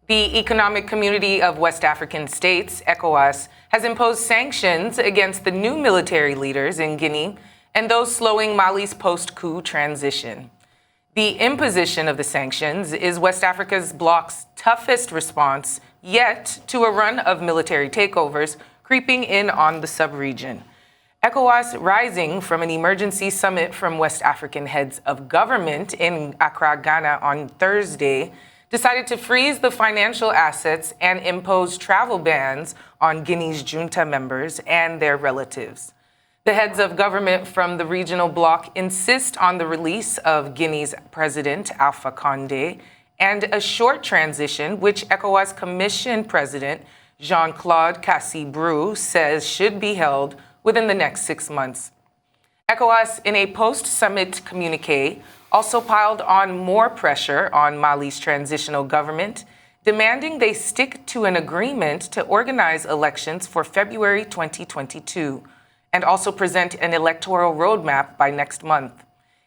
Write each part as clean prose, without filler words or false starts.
The Economic Community of West African States, ECOWAS, has imposed sanctions against the new military leaders in Guinea and those slowing Mali's post-coup transition. The imposition of the sanctions is West Africa's bloc's toughest response yet to a run of military takeovers creeping in on the sub-region. ECOWAS, rising from an emergency summit from West African heads of government in Accra, Ghana on Thursday, decided to freeze the financial assets and impose travel bans on Guinea's junta members and their relatives. The heads of government from the regional bloc insist on the release of Guinea's president, Alpha Condé, and a short transition, which ECOWAS Commission President Jean-Claude Cassy-Brou says should be held within the next 6 months. ECOWAS, in a post-summit communiqué, also piled on more pressure on Mali's transitional government, demanding they stick to an agreement to organize elections for February 2022 and also present an electoral roadmap by next month.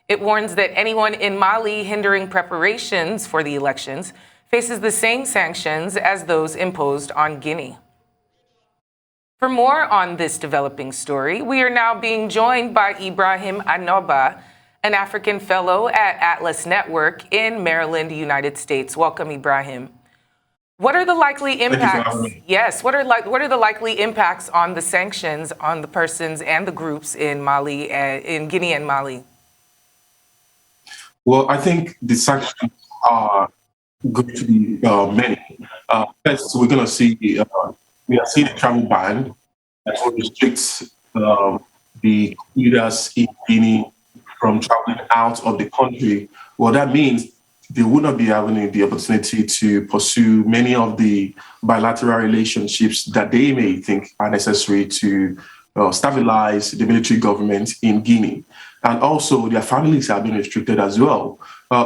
It warns that anyone in Mali hindering preparations for the elections faces the same sanctions as those imposed on Guinea. For more on this developing story, we are now being joined by Ibrahim Anoba, an African fellow at Atlas Network in Maryland, United States. Welcome, Ibrahim. What are the likely impacts? Yes, what are the likely impacts on the sanctions on the persons and the groups in Mali, in Guinea and Mali? Well, I think the sanctions are going to be many. First, we're going to see we are seeing a travel ban that will restrict the leaders in Guinea from traveling out of the country. Well, that means they will not be having the opportunity to pursue many of the bilateral relationships that they may think are necessary to stabilize the military government in Guinea. And also, their families have been restricted as well,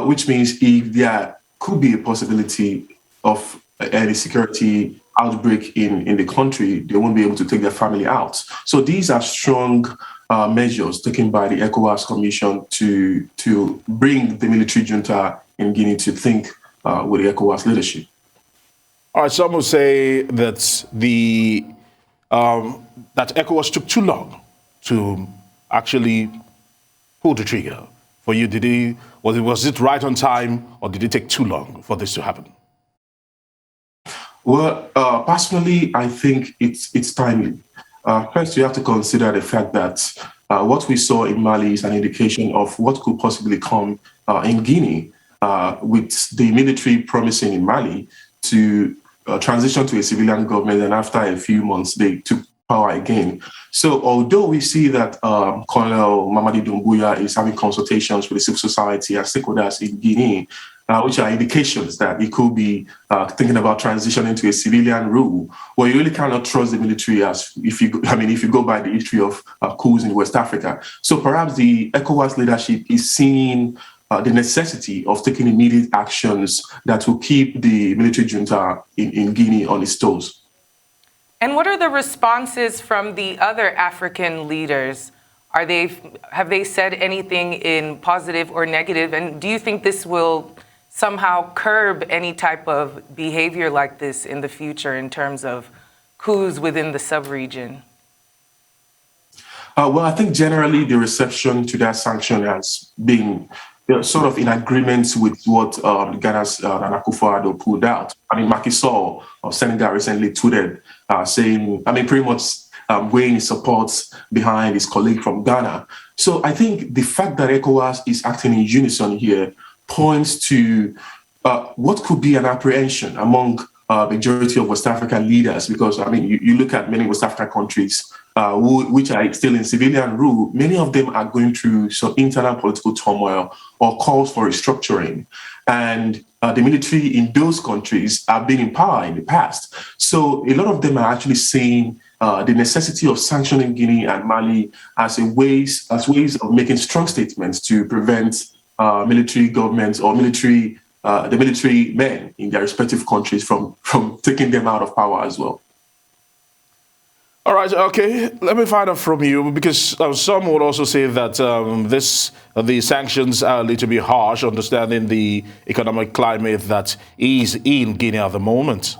which means if there could be a possibility of any security outbreak in the country, they won't be able to take their family out. So these are strong measures taken by the ECOWAS Commission to bring the military junta in Guinea to think with the ECOWAS leadership. All right, some will say that that ECOWAS took too long to actually pull the trigger. For you, was it right on time, or did it take too long for this to happen? Well, personally, I think it's timely. First, you have to consider the fact that what we saw in Mali is an indication of what could possibly come in Guinea, with the military promising in Mali to transition to a civilian government, and after a few months, they took power again. So although we see that Colonel Mamadi Doumbouya is having consultations with the civil society and stakeholders in Guinea, which are indications that he could be thinking about transitioning to a civilian rule, well, you really cannot trust the military as if you go by the history of coups in West Africa. So perhaps the ECOWAS leadership is seeing the necessity of taking immediate actions that will keep the military junta in Guinea on its toes. And what are the responses from the other African leaders? Have they said anything in positive or negative? And do you think this will somehow curb any type of behavior like this in the future in terms of coups within the sub-region? Well, I think generally the reception to that sanction has been sort of in agreement with what Ghana's Nana Akufo-Addo pulled out. I mean, Macky Sall of Senegal recently tweeted saying, pretty much weighing his support behind his colleague from Ghana. So I think the fact that ECOWAS is acting in unison here points to what could be an apprehension among the majority of West African leaders, because, you look at many West African countries which are still in civilian rule, many of them are going through some internal political turmoil or calls for restructuring. And the military in those countries have been in power in the past. So a lot of them are actually seeing the necessity of sanctioning Guinea and Mali as ways of making strong statements to prevent military governments or the military men in their respective countries from taking them out of power as well. All right, okay. Let me find out from you because some would also say that the sanctions are a little bit harsh, understanding the economic climate that is in Guinea at the moment.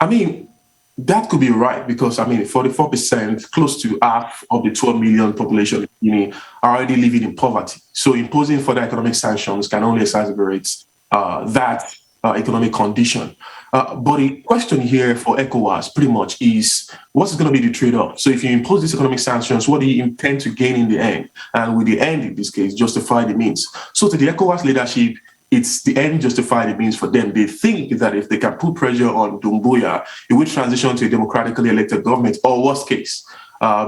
I mean, that could be right because, I mean, 44%, close to half of the 12 million population in Guinea are already living in poverty. So imposing further economic sanctions can only exacerbate that economic condition. But the question here for ECOWAS pretty much is what's going to be the trade-off? So if you impose these economic sanctions, what do you intend to gain in the end? And with the end, in this case, justify the means. So to the ECOWAS leadership, it's the end justify the means for them. They think that if they can put pressure on Doumbouya, it will transition to a democratically elected government, or worst case,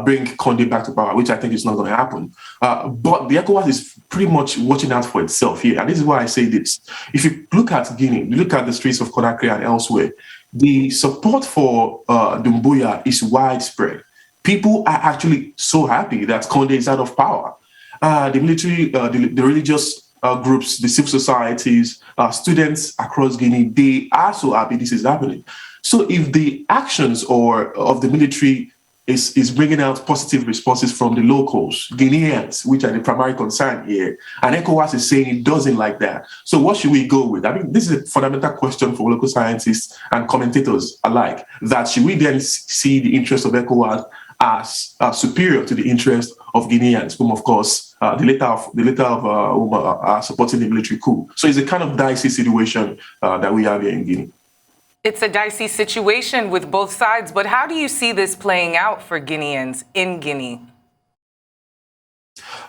bring Condé back to power, which I think is not going to happen. But the ECOWAS is pretty much watching out for itself here. And this is why I say this. If you look at Guinea, you look at the streets of Conakry and elsewhere, the support for Doumbouya is widespread. People are actually so happy that Condé is out of power. The military, the religious groups, the civil societies, students across Guinea, they are so happy this is happening. So if the actions of the military is bringing out positive responses from the locals, Guineans, which are the primary concern here, and ECOWAS is saying it doesn't like that. So what should we go with? I mean, this is a fundamental question for local scientists and commentators alike, that should we then see the interest of ECOWAS as superior to the interest of Guineans, whom, of course, the later of whom are supporting the military coup. So it's a kind of dicey situation that we have here in Guinea. It's a dicey situation with both sides, but how do you see this playing out for Guineans in Guinea?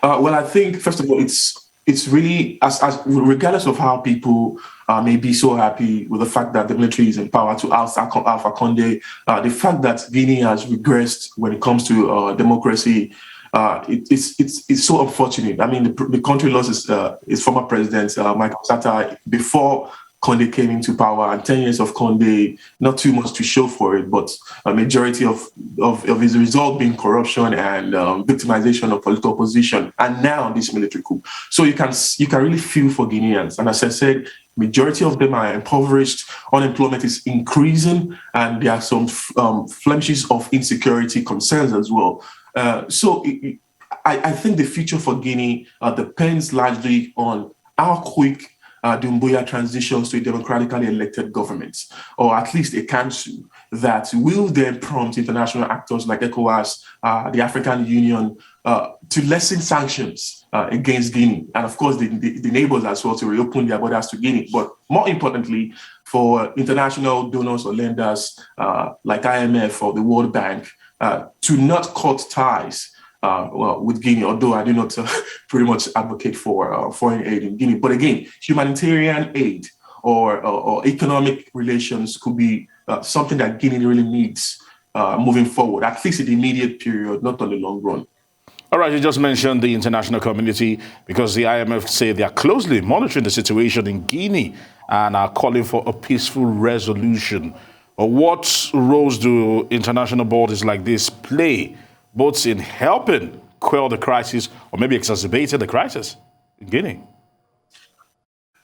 Well, I think, first of all, it's really, as regardless of how people may be so happy with the fact that the military is in power to oust Alpha Condé, the fact that Guinea has regressed when it comes to democracy, it's so unfortunate. I mean, the country lost its former president, Michael Sata, before Condé came into power, and 10 years of Condé, not too much to show for it, but a majority of his result being corruption and victimization of political opposition, and now this military coup. So you can really feel for Guineans. And as I said, majority of them are impoverished, unemployment is increasing, and there are some blemishes of insecurity concerns as well. I think the future for Guinea depends largely on how quick Doumbouya transitions to a democratically elected government, or at least a council that will then prompt international actors like ECOWAS, the African Union, to lessen sanctions against Guinea, and of course the neighbors as well, to reopen their borders to Guinea. But more importantly, for international donors or lenders like IMF or the World Bank to not cut ties with Guinea, although I do not pretty much advocate for foreign aid in Guinea. But again, humanitarian aid or economic relations could be something that Guinea really needs moving forward, at least in the immediate period, not on the long run. All right, you just mentioned the international community because the IMF say they are closely monitoring the situation in Guinea and are calling for a peaceful resolution. What roles do international bodies like this play, both in helping quell the crisis or maybe exacerbating the crisis in Guinea?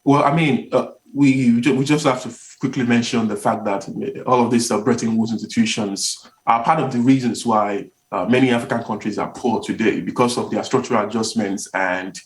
Well, I mean, we just have to quickly mention the fact that all of these Bretton Woods institutions are part of the reasons why many African countries are poor today, because of their structural adjustments and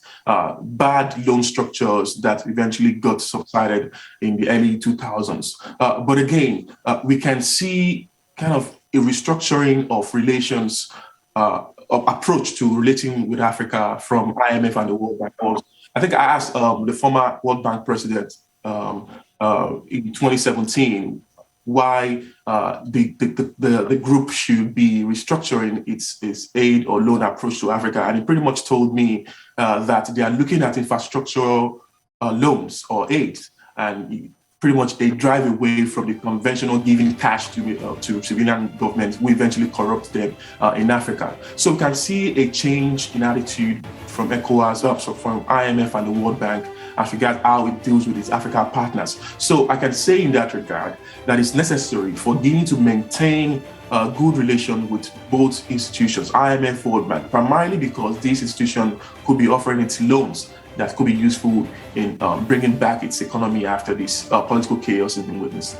bad loan structures that eventually got subsided in the early 2000s. But again, we can see kind of a restructuring of relations, of approach to relating with Africa from IMF and the World Bank. I think I asked the former World Bank president in 2017 why the group should be restructuring its aid or loan approach to Africa. And he pretty much told me that they are looking at infrastructural loans or aid, and pretty much they drive away from the conventional giving cash to civilian governments who eventually corrupt them in Africa. So we can see a change in attitude from ECOWAS, from IMF and the World Bank as regards how it deals with its African partners. So I can say in that regard that it's necessary for Guinea to maintain a good relation with both institutions, IMF, World Bank, primarily because these institutions could be offering its loans that could be useful in bringing back its economy after this political chaos has been witnessed.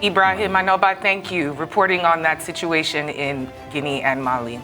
Ibrahim Anoba, thank you, reporting on that situation in Guinea and Mali.